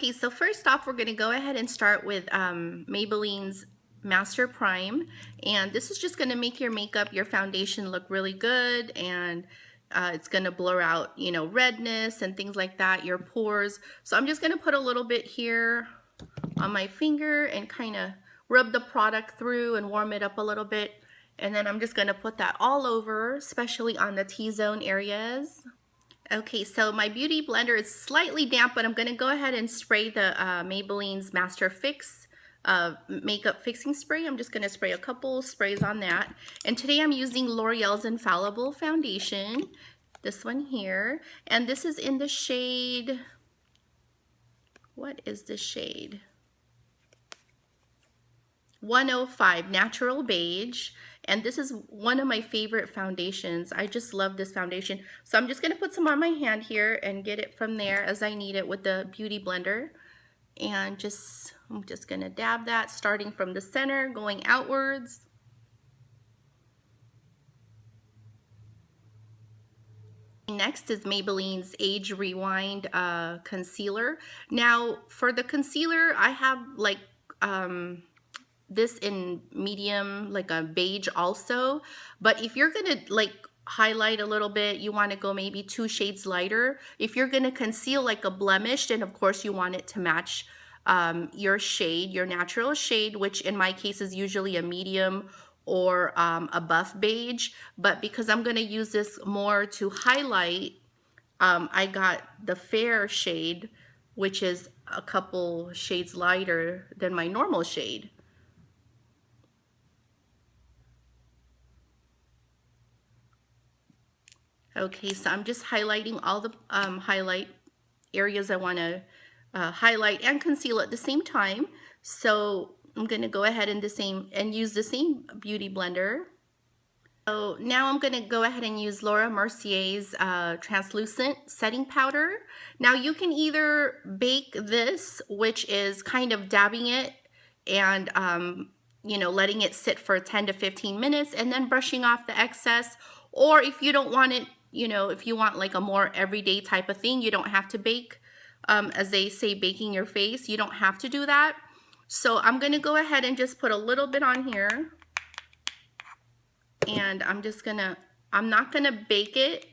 Okay, so first off, we're going to go ahead and start with Maybelline's Master Prime. And this is just going to make your makeup, your foundation look really good. And it's going to blur out, you know, redness and things like that, your pores. So I'm just going to put a little bit here on my finger and kind of rub the product through and warm it up a little bit. And then I'm just going to put that all over, especially on the T-zone areas. Okay, so my beauty blender is slightly damp, but I'm going to go ahead and spray the Maybelline's Master Fix makeup fixing spray. I'm just going to spray a couple sprays on that. And today I'm using L'Oreal's Infallible Foundation, this one here. And this is in the shade, what is the shade? 105 Natural Beige. And this is one of my favorite foundations. I just love this foundation. So I'm just going to put some on my hand here and get it from there as I need it with the Beauty Blender. And I'm just going to dab that starting from the center, going outwards. Next is Maybelline's Age Rewind Concealer. Now, for the concealer, I have like this in medium, like a beige also. But if you're gonna like highlight a little bit, you want to go maybe 2 shades lighter. If you're gonna conceal like a blemish, then of course you want it to match your shade, your natural shade, which in my case is usually a medium or a buff beige. But because I'm gonna use this more to highlight, I got the fair shade, which is a couple shades lighter than my normal shade. Okay, so I'm just highlighting all the highlight areas I want to highlight and conceal at the same time. So I'm going to go ahead and use the same beauty blender. So now I'm going to go ahead and use Laura Mercier's translucent setting powder. Now you can either bake this, which is kind of dabbing it and you know, letting it sit for 10 to 15 minutes and then brushing off the excess. Or if you don't want it, you know, if you want like a more everyday type of thing, you don't have to bake, as they say, baking your face. You don't have to do that. So I'm going to go ahead and just put a little bit on here. And I'm not going to bake it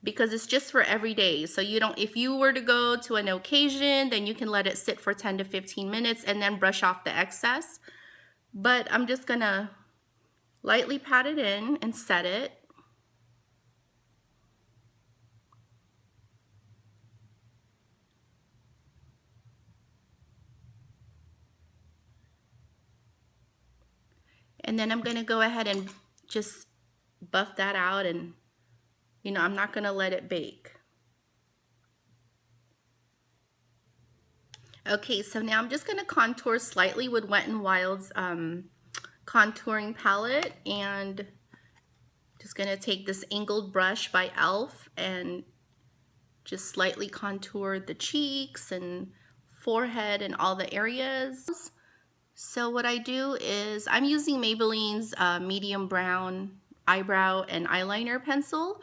because it's just for every day. So you don't, if you were to go to an occasion, then you can let it sit for 10 to 15 minutes and then brush off the excess. But I'm just going to lightly pat it in and set it. And then I'm going to go ahead and just buff that out, and you know, I'm not going to let it bake. Okay, so now I'm just going to contour slightly with Wet n Wild's contouring palette, and just going to take this angled brush by e.l.f. and just slightly contour the cheeks and forehead and all the areas. So what I do is I'm using Maybelline's medium brown eyebrow and eyeliner pencil,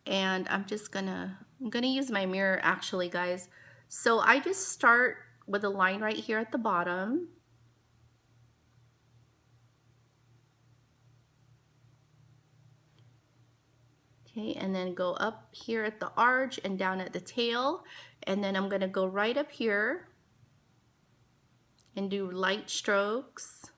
and I'm gonna use my mirror actually, guys. So I just start with a line right here at the bottom. Okay, and then go up here at the arch and down at the tail, and then I'm gonna go right up here and do light strokes.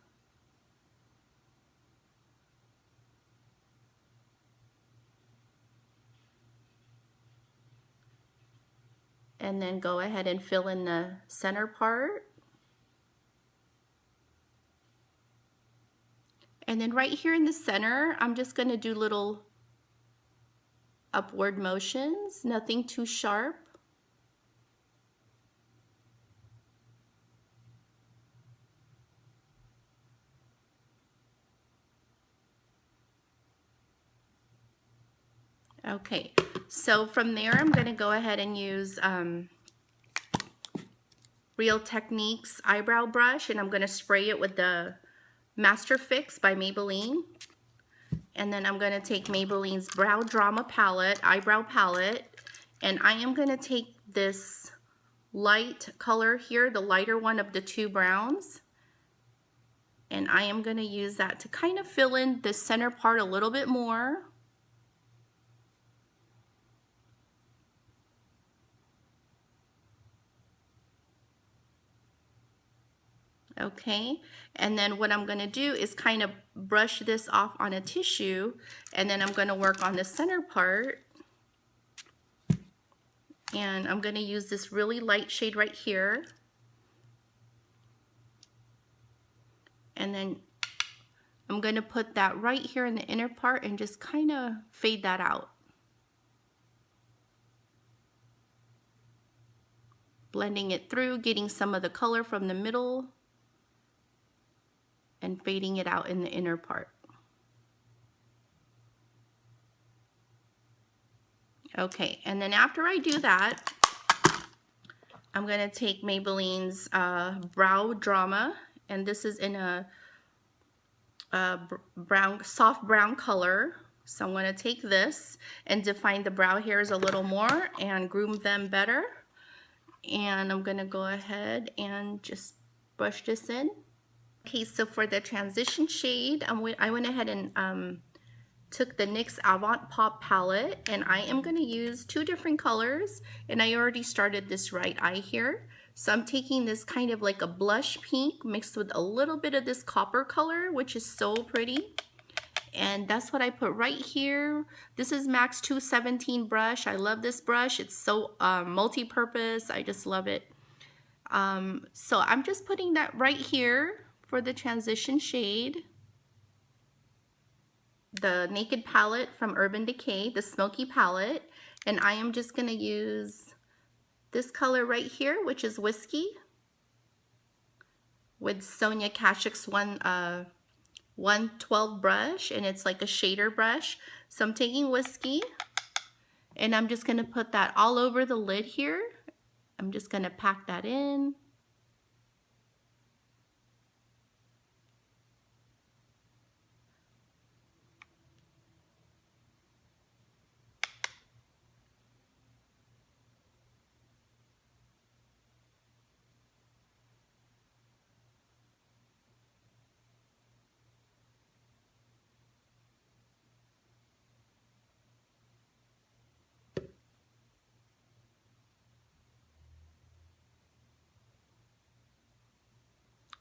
And then go ahead and fill in the center part. And then right here in the center, I'm just going to do little upward motions, nothing too sharp. Okay, so from there I'm going to go ahead and use Real Techniques eyebrow brush, and I'm going to spray it with the Master Fix by Maybelline. And then I'm going to take Maybelline's Brow Drama palette, eyebrow palette, and I am going to take this light color here, the lighter one of the two browns. And I am going to use that to kind of fill in the center part a little bit more. Okay, and then what I'm going to do is kind of brush this off on a tissue, and then I'm going to work on the center part. And I'm going to use this really light shade right here. And then I'm going to put that right here in the inner part and just kind of fade that out. Blending it through, getting some of the color from the middle and fading it out in the inner part. Okay, and then after I do that, I'm going to take Maybelline's Brow Drama, and this is in a brown, soft brown color. So I'm going to take this and define the brow hairs a little more and groom them better. And I'm going to go ahead and just brush this in. Okay, so for the transition shade, I went ahead and took the NYX Avant Pop palette, and I am going to use two different colors, and I already started this right eye here. So I'm taking this kind of like a blush pink mixed with a little bit of this copper color, which is so pretty. And that's what I put right here. This is MAC 217 brush. I love this brush. It's so multi-purpose. I just love it. So I'm just putting that right here for the transition shade. The Naked palette from Urban Decay, the Smoky palette. And I am just going to use this color right here, which is Whiskey, with Sonia Kashuk's 112 brush, and it's like a shader brush. So I'm taking Whiskey, and I'm just going to put that all over the lid here. I'm just going to pack that in.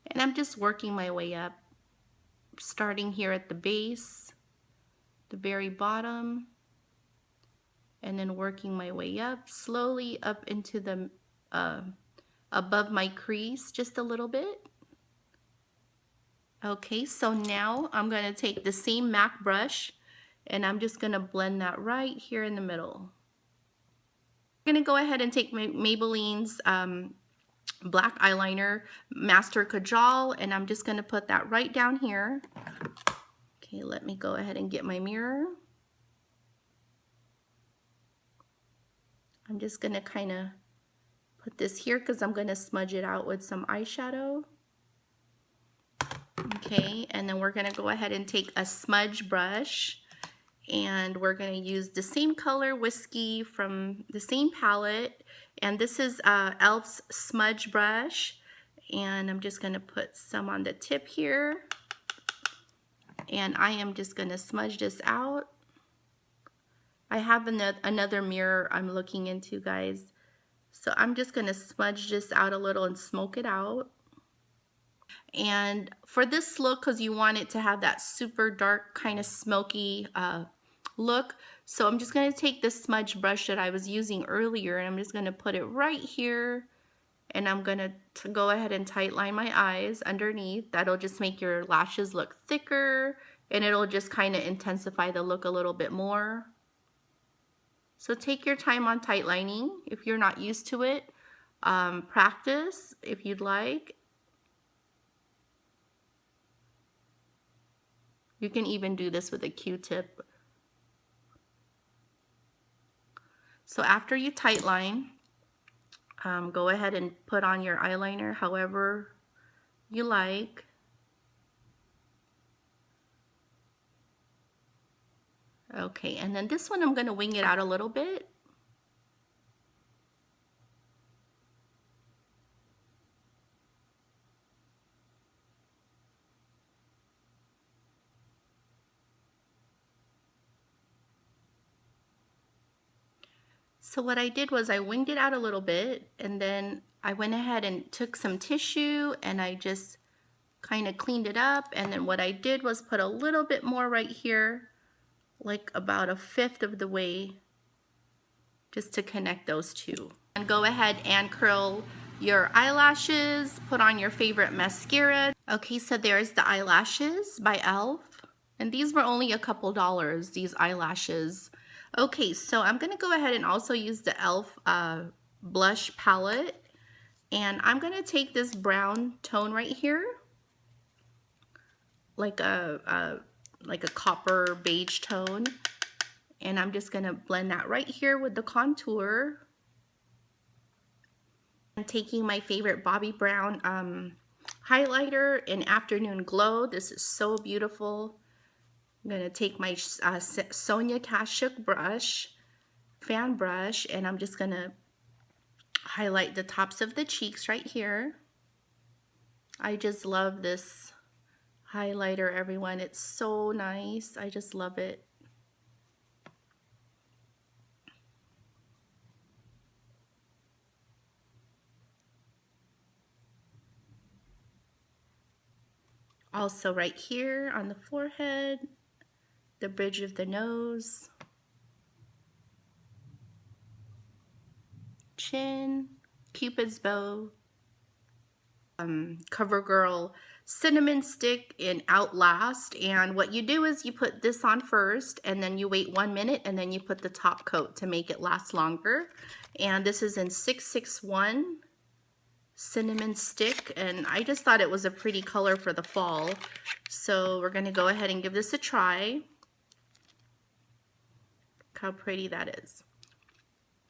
And I'm just working my way up, starting here at the base, the very bottom, and then working my way up, slowly up into the above my crease just a little bit. Okay, so now I'm going to take the same MAC brush, and I'm just going to blend that right here in the middle. I'm going to go ahead and take Maybelline's black eyeliner Master Kajal, and I'm just going to put that right down here. Okay, let me go ahead and get my mirror. I'm just going to kind of put this here because I'm going to smudge it out with some eyeshadow. Okay, and then we're going to go ahead and take a smudge brush, and we're going to use the same color, Whiskey, from the same palette, and this is e.l.f.'s smudge brush, and I'm just going to put some on the tip here, and I am just going to smudge this out. I have another mirror I'm looking into, guys, so I'm just going to smudge this out a little and smoke it out. And for this look, because you want it to have that super dark kind of smoky look, so I'm just going to take this smudge brush that I was using earlier, and I'm just going to put it right here, and I'm going to go ahead and tight line my eyes underneath. That'll just make your lashes look thicker, and it'll just kind of intensify the look a little bit more. So take your time on tight lining if you're not used to it. Practice if you'd like. You can even do this with a Q-tip. So after you tight line, go ahead and put on your eyeliner however you like. Okay, and then this one I'm going to wing it out a little bit. So what I did was I winged it out a little bit, and then I went ahead and took some tissue and I just kind of cleaned it up. And then what I did was put a little bit more right here, like about 1/5 of the way, just to connect those two. And go ahead and curl your eyelashes, put on your favorite mascara. Okay, so there's the eyelashes by e.l.f. And these were only a couple dollars, these eyelashes. Okay, so I'm gonna go ahead and also use the e.l.f. Blush palette. And I'm gonna take this brown tone right here, like a copper beige tone. And I'm just gonna blend that right here with the contour. I'm taking my favorite Bobbi Brown highlighter in Afternoon Glow. This is so beautiful. I'm gonna take my Sonia Kashuk brush, fan brush, and I'm just gonna highlight the tops of the cheeks right here. I just love this highlighter, everyone. It's so nice. I just love it. Also right here on the forehead, the bridge of the nose, chin, Cupid's bow, CoverGirl cinnamon stick in Outlast. And what you do is you put this on first and then you wait 1 minute and then you put the top coat to make it last longer. And this is in 661 cinnamon stick, and I just thought it was a pretty color for the fall. So we're gonna go ahead and give this a try. Look how pretty that is.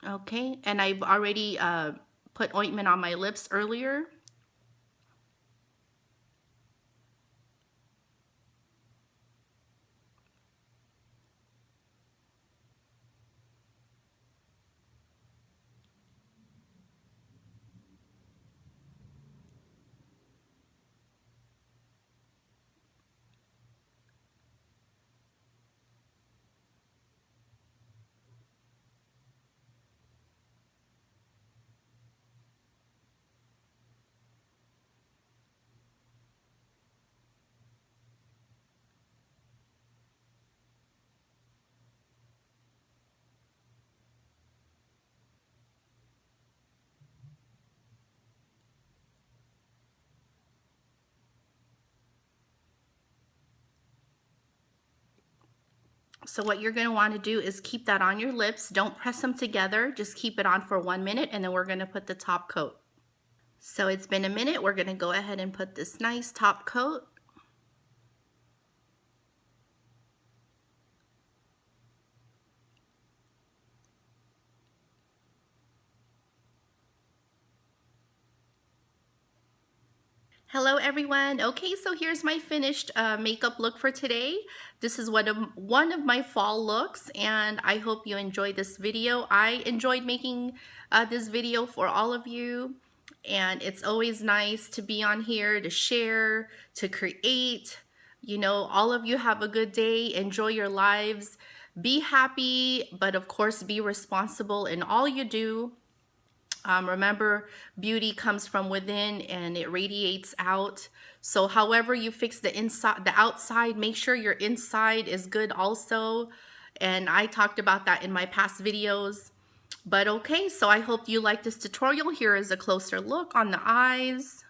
Okay, and I've already put ointment on my lips earlier. So what you're going to want to do is keep that on your lips. Don't press them together. Just keep it on for 1 minute and then we're going to put the top coat. So it's been a minute. We're going to go ahead and put this nice top coat. Hello everyone. Okay, so here's my finished makeup look for today. This is one of my fall looks, and I hope you enjoyed this video. I enjoyed making this video for all of you, and it's always nice to be on here to share, to create. You know, all of you have a good day. Enjoy your lives. Be happy, but of course be responsible in all you do. Remember, beauty comes from within and it radiates out. So however you fix the inside, the outside, make sure your inside is good also. And I talked about that in my past videos. But okay, so I hope you like this tutorial. Here is a closer look on the eyes.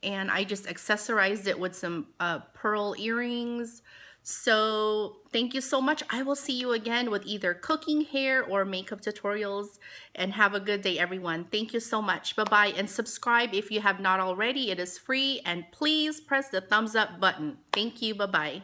And I just accessorized it with some pearl earrings. So thank you so much. I will see you again with either cooking, hair, or makeup tutorials. And have a good day, everyone. Thank you so much. Bye-bye. And subscribe if you have not already. It is free. And please press the thumbs up button. Thank you. Bye-bye.